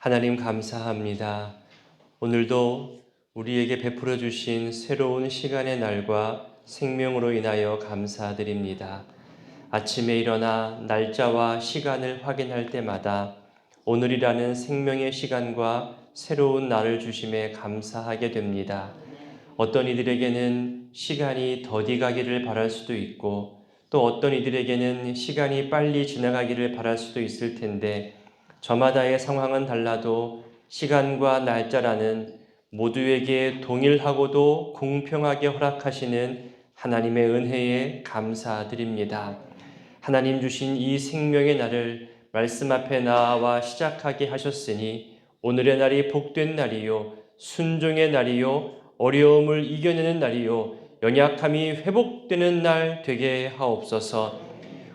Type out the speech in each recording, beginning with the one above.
하나님 감사합니다. 오늘도 우리에게 베풀어 주신 새로운 시간의 날과 생명으로 인하여 감사드립니다. 아침에 일어나 날짜와 시간을 확인할 때마다 오늘이라는 생명의 시간과 새로운 날을 주심에 감사하게 됩니다. 어떤 이들에게는 시간이 더디 가기를 바랄 수도 있고 또 어떤 이들에게는 시간이 빨리 지나가기를 바랄 수도 있을 텐데 저마다의 상황은 달라도 시간과 날짜라는 모두에게 동일하고도 공평하게 허락하시는 하나님의 은혜에 감사드립니다. 하나님 주신 이 생명의 날을 말씀 앞에 나와 시작하게 하셨으니 오늘의 날이 복된 날이요, 순종의 날이요, 어려움을 이겨내는 날이요, 연약함이 회복되는 날 되게 하옵소서.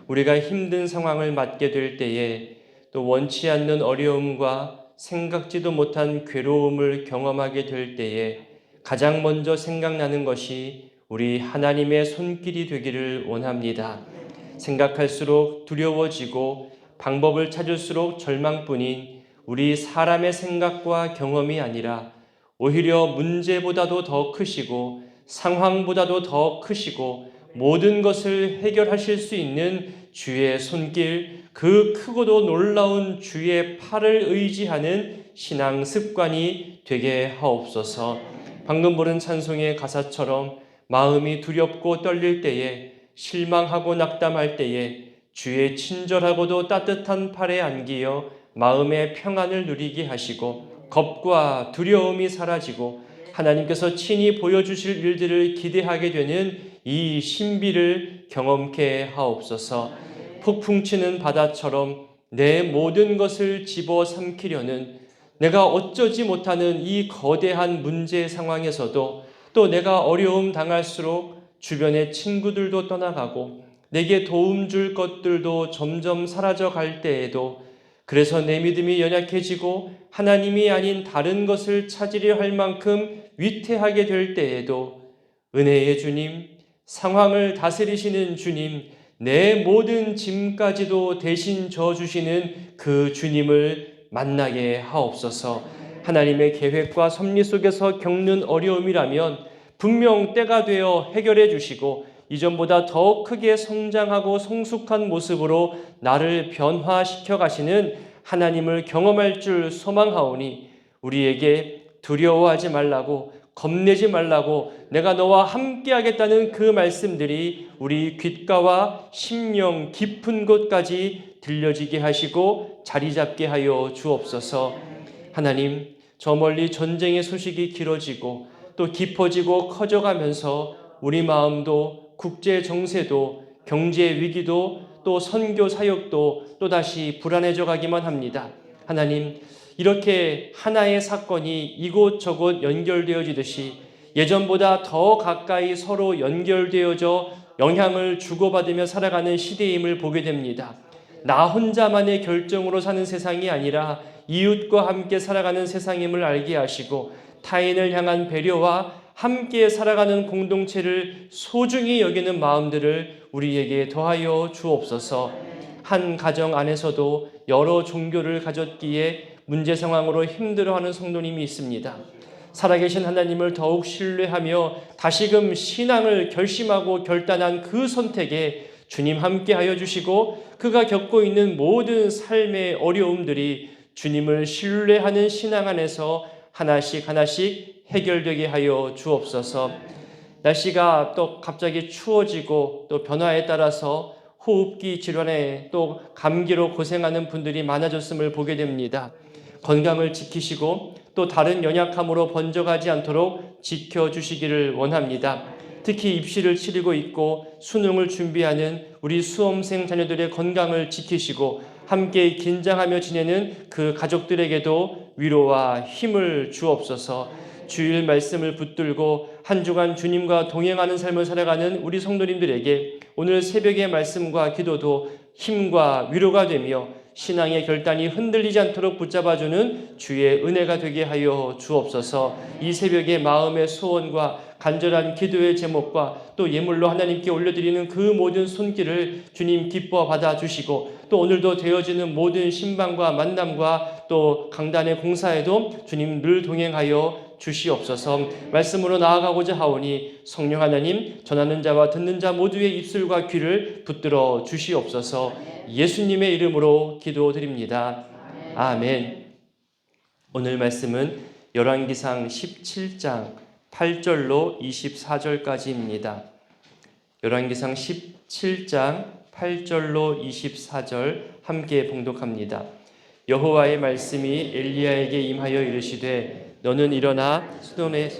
우리가 힘든 상황을 맞게 될 때에 또 원치 않는 어려움과 생각지도 못한 괴로움을 경험하게 될 때에 가장 먼저 생각나는 것이 우리 하나님의 손길이 되기를 원합니다. 생각할수록 두려워지고 방법을 찾을수록 절망뿐인 우리 사람의 생각과 경험이 아니라 오히려 문제보다도 더 크시고 상황보다도 더 크시고 모든 것을 해결하실 수 있는 주의 손길, 그 크고도 놀라운 주의 팔을 의지하는 신앙 습관이 되게 하옵소서. 방금 부른 찬송의 가사처럼 마음이 두렵고 떨릴 때에, 실망하고 낙담할 때에 주의 친절하고도 따뜻한 팔에 안기어 마음의 평안을 누리게 하시고 겁과 두려움이 사라지고 하나님께서 친히 보여주실 일들을 기대하게 되는 이 신비를 경험케 하옵소서. 폭풍 치는 바다처럼 내 모든 것을 집어삼키려는, 내가 어쩌지 못하는 이 거대한 문제 상황에서도 또 내가 어려움 당할수록 주변의 친구들도 떠나가고 내게 도움 줄 것들도 점점 사라져 갈 때에도, 그래서 내 믿음이 연약해지고 하나님이 아닌 다른 것을 찾으려 할 만큼 위태하게 될 때에도 은혜의 주님, 상황을 다스리시는 주님, 내 모든 짐까지도 대신 져주시는 그 주님을 만나게 하옵소서. 하나님의 계획과 섭리 속에서 겪는 어려움이라면 분명 때가 되어 해결해 주시고 이전보다 더 크게 성장하고 성숙한 모습으로 나를 변화시켜 가시는 하나님을 경험할 줄 소망하오니 우리에게 두려워하지 말라고, 겁내지 말라고, 내가 너와 함께 하겠다는 그 말씀들이 우리 귓가와 심령 깊은 곳까지 들려지게 하시고 자리 잡게 하여 주옵소서. 하나님, 저 멀리 전쟁의 소식이 길어지고 또 깊어지고 커져가면서 우리 마음도 국제 정세도 경제 위기도 또 선교 사역도 또다시 불안해져 가기만 합니다. 하나님, 이렇게 하나의 사건이 이곳저곳 연결되어지듯이 예전보다 더 가까이 서로 연결되어져 영향을 주고받으며 살아가는 시대임을 보게 됩니다. 나 혼자만의 결정으로 사는 세상이 아니라 이웃과 함께 살아가는 세상임을 알게 하시고 타인을 향한 배려와 함께 살아가는 공동체를 소중히 여기는 마음들을 우리에게 더하여 주옵소서. 한 가정 안에서도 여러 종교를 가졌기에 문제 상황으로 힘들어하는 성도님이 있습니다. 살아계신 하나님을 더욱 신뢰하며 다시금 신앙을 결심하고 결단한 그 선택에 주님 함께하여 주시고 그가 겪고 있는 모든 삶의 어려움들이 주님을 신뢰하는 신앙 안에서 하나씩 하나씩 해결되게 하여 주옵소서. 날씨가 또 갑자기 추워지고 또 변화에 따라서 호흡기 질환에 또 감기로 고생하는 분들이 많아졌음을 보게 됩니다. 건강을 지키시고 또 다른 연약함으로 번져가지 않도록 지켜주시기를 원합니다. 특히 입시를 치르고 있고 수능을 준비하는 우리 수험생 자녀들의 건강을 지키시고 함께 긴장하며 지내는 그 가족들에게도 위로와 힘을 주옵소서. 주일 말씀을 붙들고 한 주간 주님과 동행하는 삶을 살아가는 우리 성도님들에게 오늘 새벽의 말씀과 기도도 힘과 위로가 되며 신앙의 결단이 흔들리지 않도록 붙잡아주는 주의 은혜가 되게 하여 주옵소서. 이 새벽에 마음의 소원과 간절한 기도의 제목과 또 예물로 하나님께 올려드리는 그 모든 손길을 주님 기뻐 받아주시고 또 오늘도 되어지는 모든 신방과 만남과 또 강단의 공사에도 주님 늘 동행하여 주시옵소서. 말씀으로 나아가고자 하오니 성령 하나님, 전하는 자와 듣는 자 모두의 입술과 귀를 붙들어 주시옵소서. 예수님의 이름으로 기도드립니다. 아멘. 오늘 말씀은 열왕기상 17장 8절로 24절까지입니다. 열왕기상 17장 8절로 24절 함께 봉독합니다. 여호와의 말씀이 엘리야에게 임하여 이르시되 너는 일어나 시돈의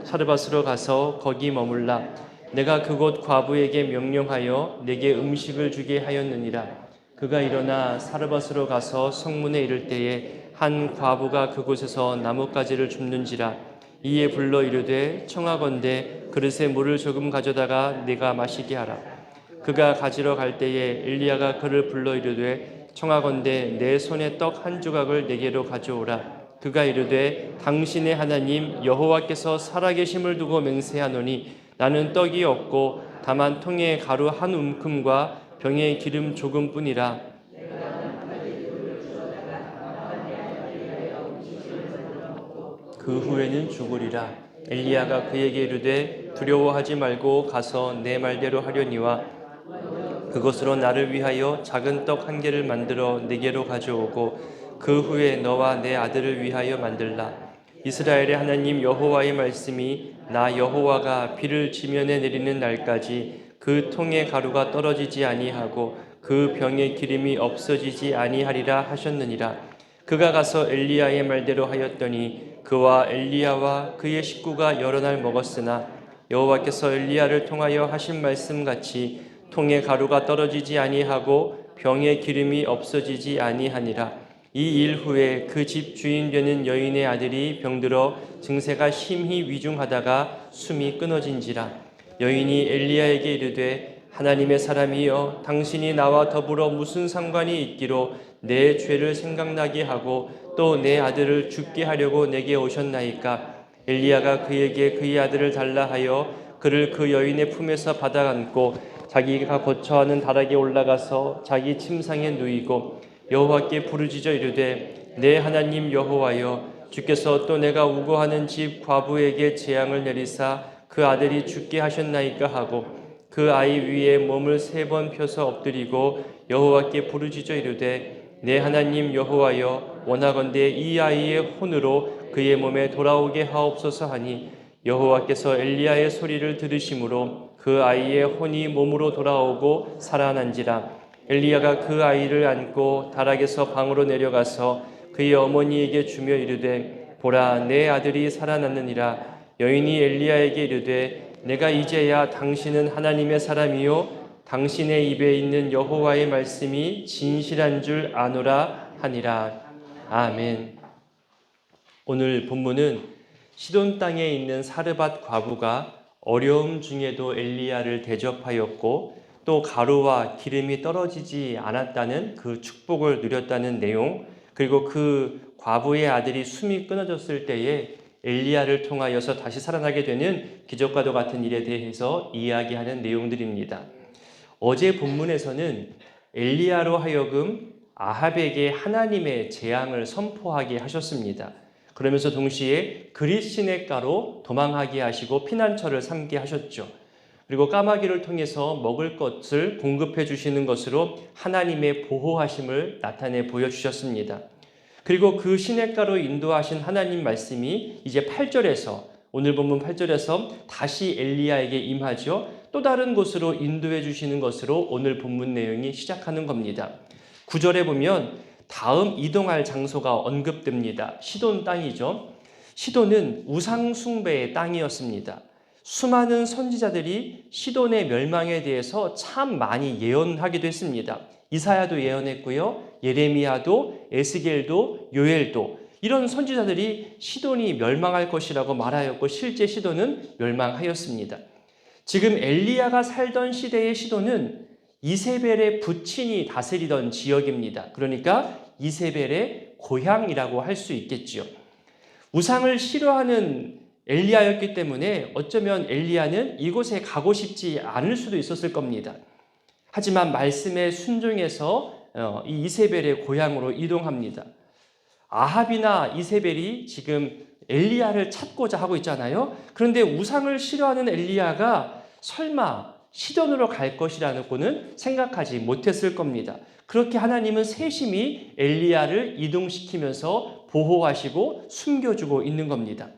사르밧으로 가서 거기 머물라. 내가 그곳 과부에게 명령하여 내게 음식을 주게 하였느니라. 그가 일어나 사르밧으로 가서 성문에 이를 때에 한 과부가 그곳에서 나뭇가지를 줍는지라. 이에 불러 이르되 청하건대 그릇에 물을 조금 가져다가 내가 마시게 하라. 그가 가지러 갈 때에 엘리야가 그를 불러 이르되 청하건대 내 손에 떡 한 조각을 내게로 가져오라. 그가 이르되 당신의 하나님 여호와께서 살아계심을 두고 맹세하노니 나는 떡이 없고 다만 통에 가루 한 움큼과 병에 기름 조금뿐이라. 그 후에는 죽으리라. 엘리야가 그에게 이르되 두려워하지 말고 가서 내 말대로 하려니와 그것으로 나를 위하여 작은 떡 한 개를 만들어 내게로 가져오고 그 후에 너와 내 아들을 위하여 만들라. 이스라엘의 하나님 여호와의 말씀이 나 여호와가 비를 지면에 내리는 날까지 그 통에 가루가 떨어지지 아니하고 그 병에 기름이 없어지지 아니하리라 하셨느니라. 그가 가서 엘리야의 말대로 하였더니 그와 엘리야와 그의 식구가 여러 날 먹었으나 여호와께서 엘리야를 통하여 하신 말씀같이 통에 가루가 떨어지지 아니하고 병에 기름이 없어지지 아니하니라. 이 일 후에 그 집 주인 되는 여인의 아들이 병들어 증세가 심히 위중하다가 숨이 끊어진지라. 여인이 엘리야에게 이르되 하나님의 사람이여 당신이 나와 더불어 무슨 상관이 있기로 내 죄를 생각나게 하고 또 내 아들을 죽게 하려고 내게 오셨나이까. 엘리야가 그에게 그의 아들을 달라 하여 그를 그 여인의 품에서 받아 안고 자기가 거처하는 다락에 올라가서 자기 침상에 누이고 여호와께 부르짖어 이르되 내 하나님 여호와여 주께서 또 내가 우거하는 집 과부에게 재앙을 내리사 그 아들이 죽게 하셨나이까 하고 그 아이 위에 몸을 3번 펴서 엎드리고 여호와께 부르짖어 이르되 내 하나님 여호와여 원하건대 이 아이의 혼으로 그의 몸에 돌아오게 하옵소서 하니 여호와께서 엘리야의 소리를 들으심으로 그 아이의 혼이 몸으로 돌아오고 살아난지라. 엘리야가 그 아이를 안고 다락에서 방으로 내려가서 그의 어머니에게 주며 이르되 보라 내 아들이 살아났느니라. 여인이 엘리야에게 이르되 내가 이제야 당신은 하나님의 사람이요 당신의 입에 있는 여호와의 말씀이 진실한 줄 아노라 하니라. 아멘. 오늘 본문은 시돈 땅에 있는 사르밧 과부가 어려움 중에도 엘리야를 대접하였고 또 가루와 기름이 떨어지지 않았다는 그 축복을 누렸다는 내용, 그리고 그 과부의 아들이 숨이 끊어졌을 때에 엘리야를 통하여서 다시 살아나게 되는 기적과도 같은 일에 대해서 이야기하는 내용들입니다. 어제 본문에서는 엘리야로 하여금 아합에게 하나님의 재앙을 선포하게 하셨습니다. 그러면서 동시에 그릿 시냇가로 도망하게 하시고 피난처를 삼게 하셨죠. 그리고 까마귀를 통해서 먹을 것을 공급해 주시는 것으로 하나님의 보호하심을 나타내 보여주셨습니다. 그리고 그 시냇가로 인도하신 하나님 말씀이 이제 8절에서 오늘 본문 8절에서 다시 엘리야에게 임하죠. 또 다른 곳으로 인도해 주시는 것으로 오늘 본문 내용이 시작하는 겁니다. 9절에 보면 다음 이동할 장소가 언급됩니다. 시돈 땅이죠. 시돈은 우상 숭배의 땅이었습니다. 수많은 선지자들이 시돈의 멸망에 대해서 참 많이 예언하기도 했습니다. 이사야도 예언했고요. 예레미야도, 에스겔도, 요엘도 이런 선지자들이 시돈이 멸망할 것이라고 말하였고 실제 시돈은 멸망하였습니다. 지금 엘리야가 살던 시대의 시돈은 이세벨의 부친이 다스리던 지역입니다. 그러니까 이세벨의 고향이라고 할 수 있겠지요. 우상을 싫어하는 엘리야였기 때문에 어쩌면 엘리야는 이곳에 가고 싶지 않을 수도 있었을 겁니다. 하지만 말씀에 순종해서 이 이세벨의 고향으로 이동합니다. 아합이나 이세벨이 지금 엘리야를 찾고자 하고 있잖아요. 그런데 우상을 싫어하는 엘리야가 설마 시돈으로 갈 것이라고는 생각하지 못했을 겁니다. 그렇게 하나님은 세심히 엘리야를 이동시키면서 보호하시고 숨겨주고 있는 겁니다.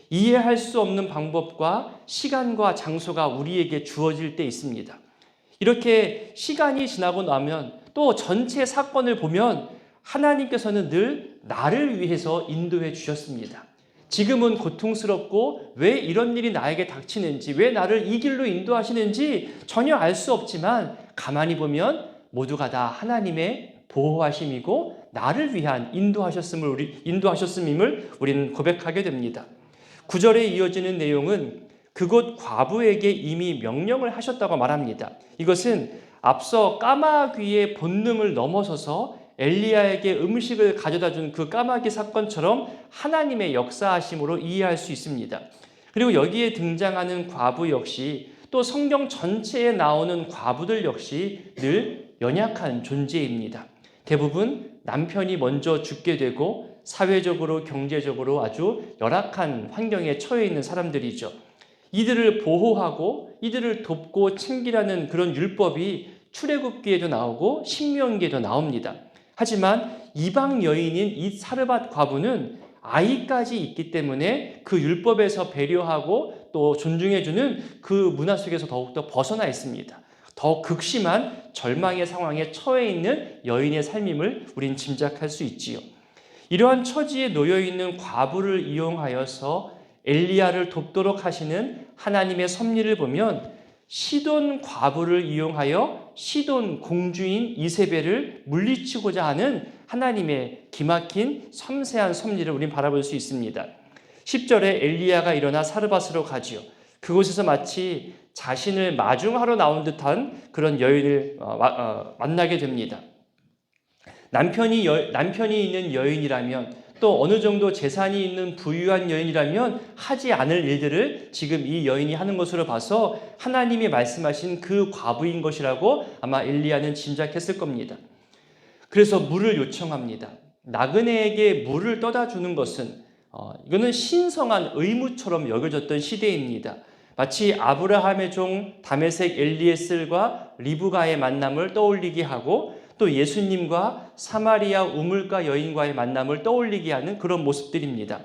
이해할 수 없는 방법과 시간과 장소가 우리에게 주어질 때 있습니다. 이렇게 시간이 지나고 나면 또 전체 사건을 보면 하나님께서는 늘 나를 위해서 인도해 주셨습니다. 지금은 고통스럽고 왜 이런 일이 나에게 닥치는지, 왜 나를 이 길로 인도하시는지 전혀 알 수 없지만 가만히 보면 모두가 다 하나님의 보호하심이고 나를 위한 인도하셨음임을 우리는 고백하게 됩니다. 9절에 이어지는 내용은 그곳 과부에게 이미 명령을 하셨다고 말합니다. 이것은 앞서 까마귀의 본능을 넘어서서 엘리야에게 음식을 가져다 준 그 까마귀 사건처럼 하나님의 역사하심으로 이해할 수 있습니다. 그리고 여기에 등장하는 과부 역시 또 성경 전체에 나오는 과부들 역시 늘 연약한 존재입니다. 대부분 남편이 먼저 죽게 되고 사회적으로 경제적으로 아주 열악한 환경에 처해 있는 사람들이죠. 이들을 보호하고 이들을 돕고 챙기라는 그런 율법이 출애굽기에도 나오고 신명기에도 나옵니다. 하지만 이방 여인인 이 사르밧 과부는 아이까지 있기 때문에 그 율법에서 배려하고 또 존중해주는 그 문화 속에서 더욱더 벗어나 있습니다. 더 극심한 절망의 상황에 처해 있는 여인의 삶임을 우린 짐작할 수 있지요. 이러한 처지에 놓여 있는 과부를 이용하여서 엘리야를 돕도록 하시는 하나님의 섭리를 보면 시돈 과부를 이용하여 시돈 공주인 이세벨을 물리치고자 하는 하나님의 기막힌 섬세한 섭리를 우린 바라볼 수 있습니다. 10절에 엘리야가 일어나 사르밧으로 가지요. 그곳에서 마치 자신을 마중하러 나온 듯한 그런 여인을 만나게 됩니다. 남편이 있는 여인이라면 또 어느 정도 재산이 있는 부유한 여인이라면 하지 않을 일들을 지금 이 여인이 하는 것으로 봐서 하나님이 말씀하신 그 과부인 것이라고 아마 엘리야는 짐작했을 겁니다. 그래서 물을 요청합니다. 나그네에게 물을 떠다 주는 것은 이거는 신성한 의무처럼 여겨졌던 시대입니다. 마치 아브라함의 종 다메섹 엘리에셀과 리브가의 만남을 떠올리게 하고 또 예수님과 사마리아 우물가 여인과의 만남을 떠올리게 하는 그런 모습들입니다.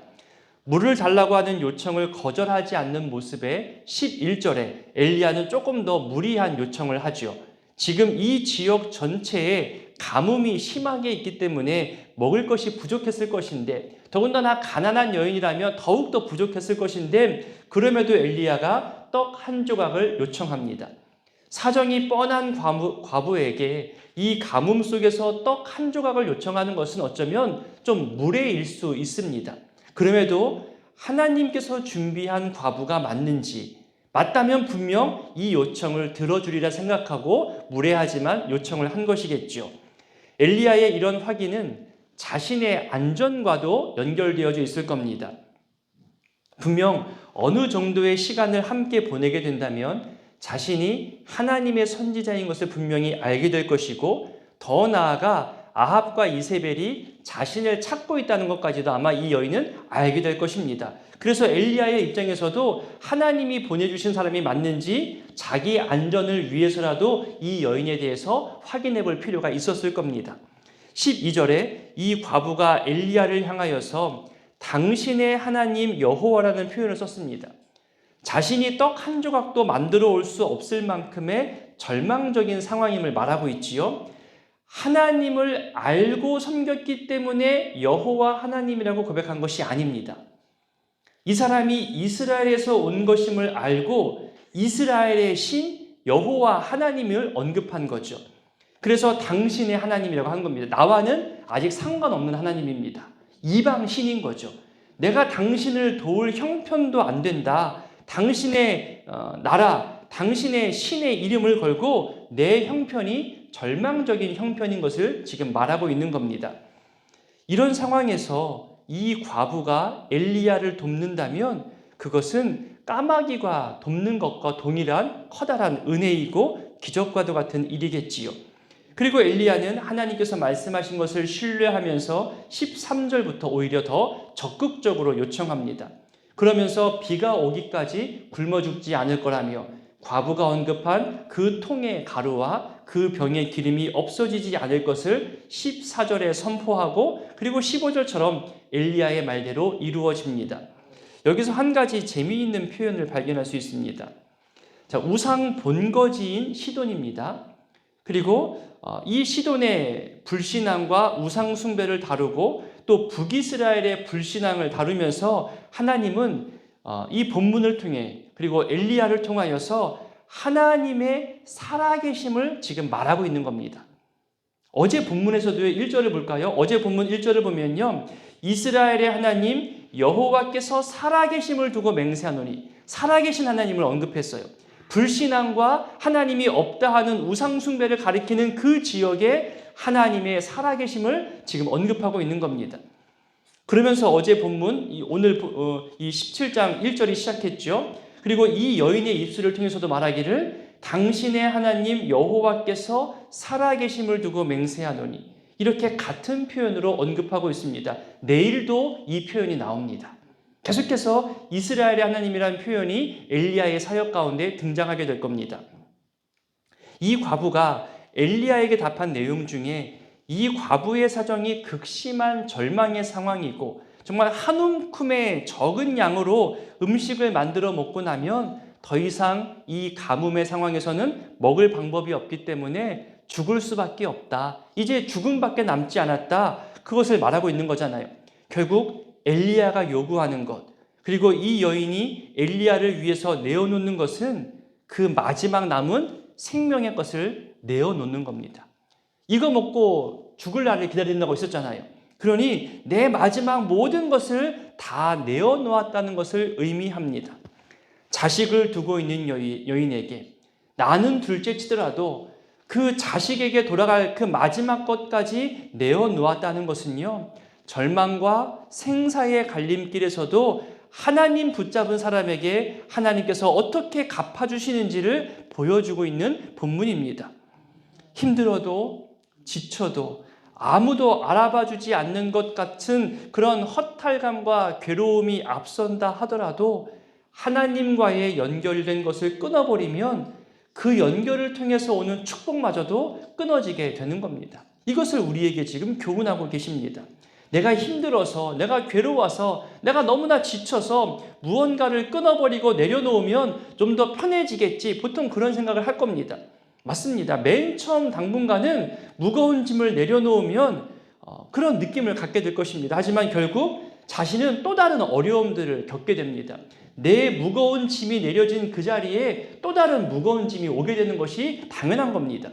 물을 달라고 하는 요청을 거절하지 않는 모습에 11절에 엘리야는 조금 더 무리한 요청을 하죠. 지금 이 지역 전체에 가뭄이 심하게 있기 때문에 먹을 것이 부족했을 것인데 더군다나 가난한 여인이라면 더욱더 부족했을 것인데 그럼에도 엘리야가 떡 한 조각을 요청합니다. 사정이 뻔한 과부에게 이 가뭄 속에서 떡 한 조각을 요청하는 것은 어쩌면 좀 무례일 수 있습니다. 그럼에도 하나님께서 준비한 과부가 맞다면 분명 이 요청을 들어주리라 생각하고 무례하지만 요청을 한 것이겠죠. 엘리야의 이런 확인은 자신의 안전과도 연결되어져 있을 겁니다. 분명 어느 정도의 시간을 함께 보내게 된다면 자신이 하나님의 선지자인 것을 분명히 알게 될 것이고 더 나아가 아합과 이세벨이 자신을 찾고 있다는 것까지도 아마 이 여인은 알게 될 것입니다. 그래서 엘리야의 입장에서도 하나님이 보내주신 사람이 맞는지 자기 안전을 위해서라도 이 여인에 대해서 확인해 볼 필요가 있었을 겁니다. 12절에 이 과부가 엘리야를 향하여서 당신의 하나님 여호와라는 표현을 썼습니다. 자신이 떡 한 조각도 만들어 올 수 없을 만큼의 절망적인 상황임을 말하고 있지요. 하나님을 알고 섬겼기 때문에 여호와 하나님이라고 고백한 것이 아닙니다. 이 사람이 이스라엘에서 온 것임을 알고 이스라엘의 신 여호와 하나님을 언급한 거죠. 그래서 당신의 하나님이라고 한 겁니다. 나와는 아직 상관없는 하나님입니다. 이방 신인 거죠. 내가 당신을 도울 형편도 안 된다. 당신의 나라, 당신의 신의 이름을 걸고 내 형편이 절망적인 형편인 것을 지금 말하고 있는 겁니다. 이런 상황에서 이 과부가 엘리야를 돕는다면 그것은 까마귀가 돕는 것과 동일한 커다란 은혜이고 기적과도 같은 일이겠지요. 그리고 엘리야는 하나님께서 말씀하신 것을 신뢰하면서 13절부터 오히려 더 적극적으로 요청합니다. 그러면서 비가 오기까지 굶어 죽지 않을 거라며 과부가 언급한 그 통의 가루와 그 병의 기름이 없어지지 않을 것을 14절에 선포하고 그리고 15절처럼 엘리야의 말대로 이루어집니다. 여기서 한 가지 재미있는 표현을 발견할 수 있습니다. 자, 우상 본거지인 시돈입니다. 그리고 이 시돈의 불신앙과 우상 숭배를 다루고 또 북이스라엘의 불신앙을 다루면서 하나님은 이 본문을 통해 그리고 엘리야를 통하여서 하나님의 살아계심을 지금 말하고 있는 겁니다. 어제 본문에서도 1절을 볼까요? 어제 본문 1절을 보면요, 이스라엘의 하나님 여호와께서 살아계심을 두고 맹세하노니, 살아계신 하나님을 언급했어요. 불신앙과 하나님이 없다 하는 우상숭배를 가리키는 그 지역에 하나님의 살아계심을 지금 언급하고 있는 겁니다. 그러면서 어제 본문 오늘 이 17장 1절이 시작했죠. 그리고 이 여인의 입술을 통해서도 말하기를 당신의 하나님 여호와께서 살아계심을 두고 맹세하노니, 이렇게 같은 표현으로 언급하고 있습니다. 내일도 이 표현이 나옵니다. 계속해서 이스라엘의 하나님이라는 표현이 엘리야의 사역 가운데 등장하게 될 겁니다. 이 과부가 엘리야에게 답한 내용 중에 이 과부의 사정이 극심한 절망의 상황이고 정말 한 움큼의 적은 양으로 음식을 만들어 먹고 나면 더 이상 이 가뭄의 상황에서는 먹을 방법이 없기 때문에 죽을 수밖에 없다. 이제 죽음밖에 남지 않았다. 그것을 말하고 있는 거잖아요. 결국 엘리야가 요구하는 것, 그리고 이 여인이 엘리야를 위해서 내어놓는 것은 그 마지막 남은 생명의 것을 내어놓는 겁니다. 이거 먹고 죽을 날을 기다린다고 했었잖아요. 그러니 내 마지막 모든 것을 다 내어놓았다는 것을 의미합니다. 자식을 두고 있는 여인에게 나는 둘째 치더라도 그 자식에게 돌아갈 그 마지막 것까지 내어놓았다는 것은요, 절망과 생사의 갈림길에서도 하나님 붙잡은 사람에게 하나님께서 어떻게 갚아주시는지를 보여주고 있는 본문입니다. 힘들어도 지쳐도 아무도 알아봐주지 않는 것 같은 그런 허탈감과 괴로움이 앞선다 하더라도 하나님과의 연결된 것을 끊어버리면 그 연결을 통해서 오는 축복마저도 끊어지게 되는 겁니다. 이것을 우리에게 지금 교훈하고 계십니다. 내가 힘들어서, 내가 괴로워서, 내가 너무나 지쳐서 무언가를 끊어버리고 내려놓으면 좀 더 편해지겠지, 보통 그런 생각을 할 겁니다. 맞습니다. 맨 처음 당분간은 무거운 짐을 내려놓으면 그런 느낌을 갖게 될 것입니다. 하지만 결국 자신은 또 다른 어려움들을 겪게 됩니다. 내 무거운 짐이 내려진 그 자리에 또 다른 무거운 짐이 오게 되는 것이 당연한 겁니다.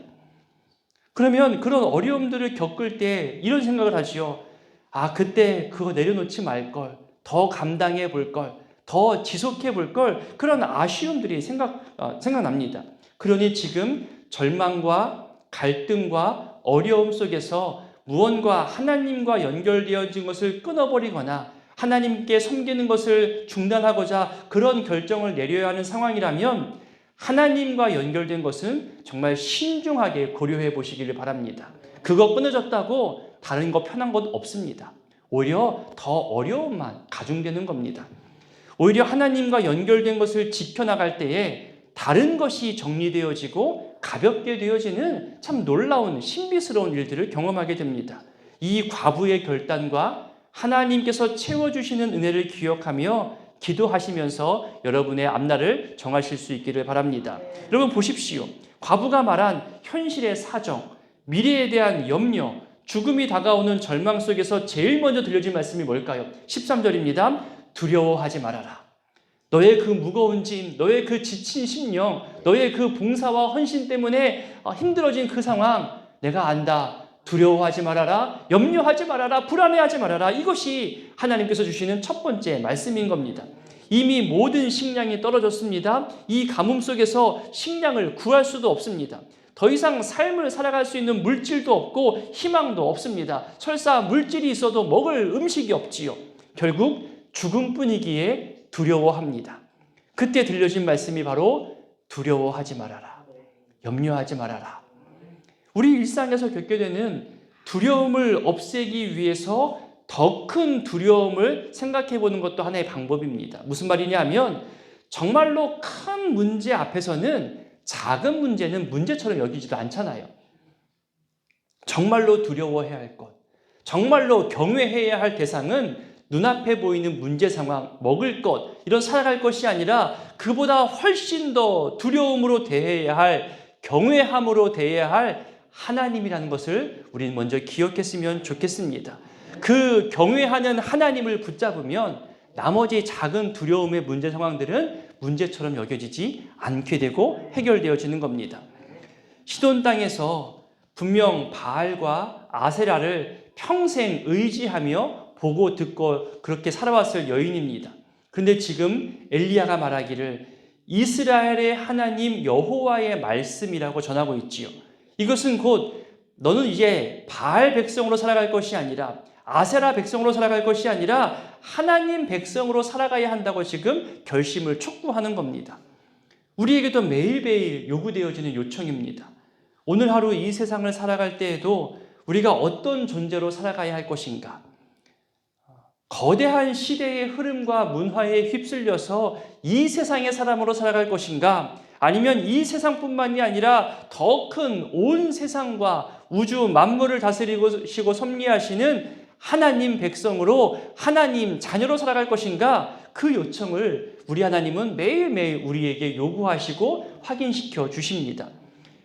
그러면 그런 어려움들을 겪을 때 이런 생각을 하지요. 아, 그때 그거 내려놓지 말걸, 더 감당해 볼걸, 더 지속해 볼걸, 그런 아쉬움들이 생각납니다. 그러니 지금 절망과 갈등과 어려움 속에서 무언가 하나님과 연결되어진 것을 끊어버리거나 하나님께 섬기는 것을 중단하고자 그런 결정을 내려야 하는 상황이라면 하나님과 연결된 것은 정말 신중하게 고려해 보시기를 바랍니다. 그거 끊어졌다고 다른 거 편한 것 없습니다. 오히려 더 어려움만 가중되는 겁니다. 오히려 하나님과 연결된 것을 지켜나갈 때에 다른 것이 정리되어지고 가볍게 되어지는 참 놀라운 신비스러운 일들을 경험하게 됩니다. 이 과부의 결단과 하나님께서 채워주시는 은혜를 기억하며 기도하시면서 여러분의 앞날을 정하실 수 있기를 바랍니다. 여러분 보십시오. 과부가 말한 현실의 사정, 미래에 대한 염려, 죽음이 다가오는 절망 속에서 제일 먼저 들려진 말씀이 뭘까요? 13절입니다. 두려워하지 말아라. 너의 그 무거운 짐, 너의 그 지친 심령, 너의 그 봉사와 헌신 때문에 힘들어진 그 상황 내가 안다. 두려워하지 말아라. 염려하지 말아라. 불안해하지 말아라. 이것이 하나님께서 주시는 첫 번째 말씀인 겁니다. 이미 모든 식량이 떨어졌습니다. 이 가뭄 속에서 식량을 구할 수도 없습니다. 더 이상 삶을 살아갈 수 있는 물질도 없고 희망도 없습니다. 설사 물질이 있어도 먹을 음식이 없지요. 결국 죽음뿐이기에 두려워합니다. 그때 들려진 말씀이 바로 두려워하지 말아라. 염려하지 말아라. 우리 일상에서 겪게 되는 두려움을 없애기 위해서 더 큰 두려움을 생각해 보는 것도 하나의 방법입니다. 무슨 말이냐 하면 정말로 큰 문제 앞에서는 작은 문제는 문제처럼 여기지도 않잖아요. 정말로 두려워해야 할 것, 정말로 경외해야 할 대상은 눈앞에 보이는 문제 상황, 먹을 것, 이런 살아갈 것이 아니라 그보다 훨씬 더 두려움으로 대해야 할, 경외함으로 대해야 할 하나님이라는 것을 우리는 먼저 기억했으면 좋겠습니다. 그 경외하는 하나님을 붙잡으면 나머지 작은 두려움의 문제 상황들은 문제처럼 여겨지지 않게 되고 해결되어지는 겁니다. 시돈 땅에서 분명 바알과 아세라를 평생 의지하며 보고 듣고 그렇게 살아왔을 여인입니다. 그런데 지금 엘리야가 말하기를 이스라엘의 하나님 여호와의 말씀이라고 전하고 있지요. 이것은 곧 너는 이제 바알 백성으로 살아갈 것이 아니라 아세라 백성으로 살아갈 것이 아니라 하나님 백성으로 살아가야 한다고 지금 결심을 촉구하는 겁니다. 우리에게도 매일매일 요구되어지는 요청입니다. 오늘 하루 이 세상을 살아갈 때에도 우리가 어떤 존재로 살아가야 할 것인가? 거대한 시대의 흐름과 문화에 휩쓸려서 이 세상의 사람으로 살아갈 것인가? 아니면 이 세상뿐만이 아니라 더 큰 온 세상과 우주 만물을 다스리시고 섭리하시는 하나님 백성으로 하나님 자녀로 살아갈 것인가? 그 요청을 우리 하나님은 매일매일 우리에게 요구하시고 확인시켜 주십니다.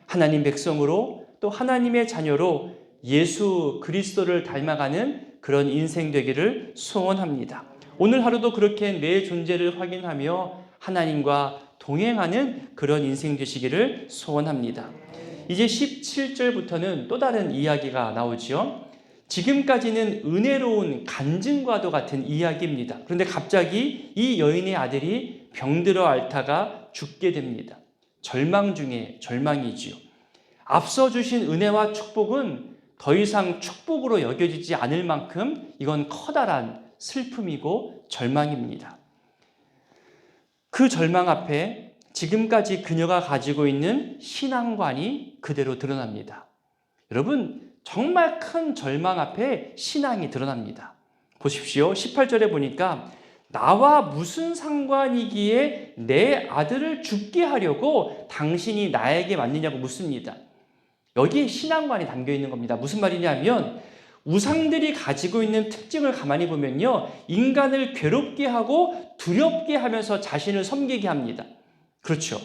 하나님 백성으로 또 하나님의 자녀로 예수 그리스도를 닮아가는 그런 인생 되기를 소원합니다. 오늘 하루도 그렇게 내 존재를 확인하며 하나님과 동행하는 그런 인생 되시기를 소원합니다. 이제 17절부터는 또 다른 이야기가 나오죠. 지금까지는 은혜로운 간증과도 같은 이야기입니다. 그런데 갑자기 이 여인의 아들이 병들어 앓다가 죽게 됩니다. 절망 중에 절망이지요. 앞서 주신 은혜와 축복은 더 이상 축복으로 여겨지지 않을 만큼 이건 커다란 슬픔이고 절망입니다. 그 절망 앞에 지금까지 그녀가 가지고 있는 신앙관이 그대로 드러납니다. 여러분, 정말 큰 절망 앞에 신앙이 드러납니다. 보십시오. 18절에 보니까 나와 무슨 상관이기에 내 아들을 죽게 하려고 당신이 나에게 왔느냐고 묻습니다. 여기에 신앙관이 담겨 있는 겁니다. 무슨 말이냐면 우상들이 가지고 있는 특징을 가만히 보면요, 인간을 괴롭게 하고 두렵게 하면서 자신을 섬기게 합니다. 그렇죠.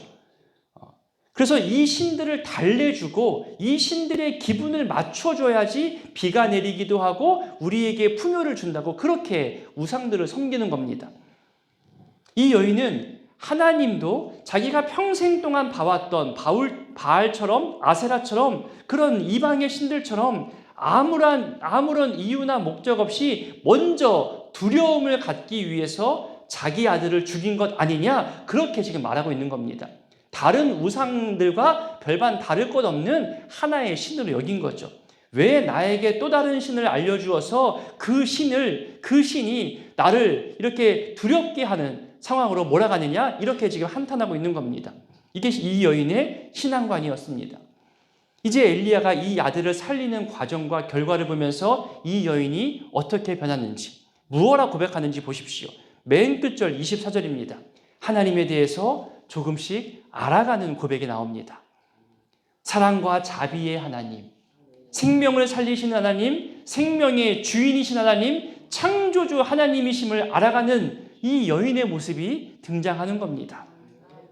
그래서 이 신들을 달래주고 이 신들의 기분을 맞춰줘야지 비가 내리기도 하고 우리에게 풍요를 준다고 그렇게 우상들을 섬기는 겁니다. 이 여인은 하나님도 자기가 평생 동안 봐왔던 바알처럼 아세라처럼 그런 이방의 신들처럼 아무런 이유나 목적 없이 먼저 두려움을 갖기 위해서 자기 아들을 죽인 것 아니냐, 그렇게 지금 말하고 있는 겁니다. 다른 우상들과 별반 다를 것 없는 하나의 신으로 여긴 거죠. 왜 나에게 또 다른 신을 알려주어서 그 신이 나를 이렇게 두렵게 하는 상황으로 몰아가느냐, 이렇게 지금 한탄하고 있는 겁니다. 이게 이 여인의 신앙관이었습니다. 이제 엘리야가 이 아들을 살리는 과정과 결과를 보면서 이 여인이 어떻게 변하는지, 무엇라 고백하는지 보십시오. 맨 끝절 24절입니다. 하나님에 대해서 조금씩 알아가는 고백이 나옵니다. 사랑과 자비의 하나님, 생명을 살리신 하나님, 생명의 주인이신 하나님, 창조주 하나님이심을 알아가는 이 여인의 모습이 등장하는 겁니다.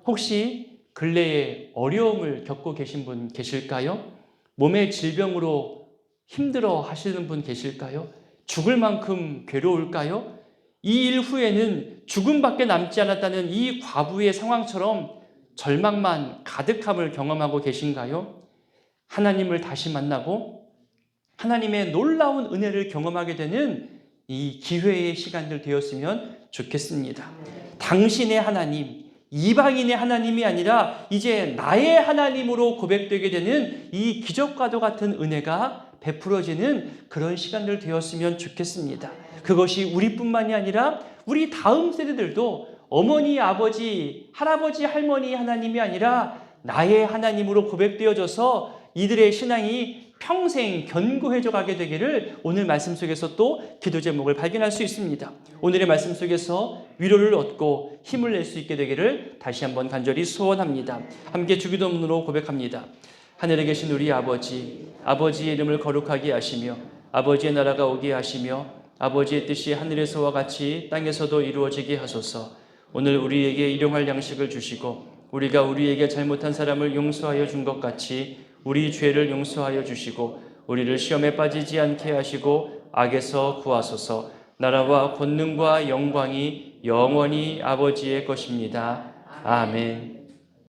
혹시 근래에 어려움을 겪고 계신 분 계실까요? 몸의 질병으로 힘들어 하시는 분 계실까요? 죽을 만큼 괴로울까요? 이 일 후에는 죽음밖에 남지 않았다는 이 과부의 상황처럼 절망만 가득함을 경험하고 계신가요? 하나님을 다시 만나고 하나님의 놀라운 은혜를 경험하게 되는 이 기회의 시간들 되었으면 좋겠습니다. 당신의 하나님, 이방인의 하나님이 아니라 이제 나의 하나님으로 고백되게 되는 이 기적과도 같은 은혜가 베풀어지는 그런 시간들 되었으면 좋겠습니다. 그것이 우리뿐만이 아니라 우리 다음 세대들도 어머니, 아버지, 할아버지, 할머니 하나님이 아니라 나의 하나님으로 고백되어져서 이들의 신앙이 평생 견고해져 가게 되기를 오늘 말씀 속에서 또 기도 제목을 발견할 수 있습니다. 오늘의 말씀 속에서 위로를 얻고 힘을 낼 수 있게 되기를 다시 한번 간절히 소원합니다. 함께 주기도문으로 고백합니다. 하늘에 계신 우리 아버지, 아버지의 이름을 거룩하게 하시며 아버지의 나라가 오게 하시며 아버지의 뜻이 하늘에서와 같이 땅에서도 이루어지게 하소서. 오늘 우리에게 일용할 양식을 주시고 우리가 우리에게 잘못한 사람을 용서하여 준 것 같이 우리 죄를 용서하여 주시고 우리를 시험에 빠지지 않게 하시고 악에서 구하소서. 나라와 권능과 영광이 영원히 아버지의 것입니다. 아멘.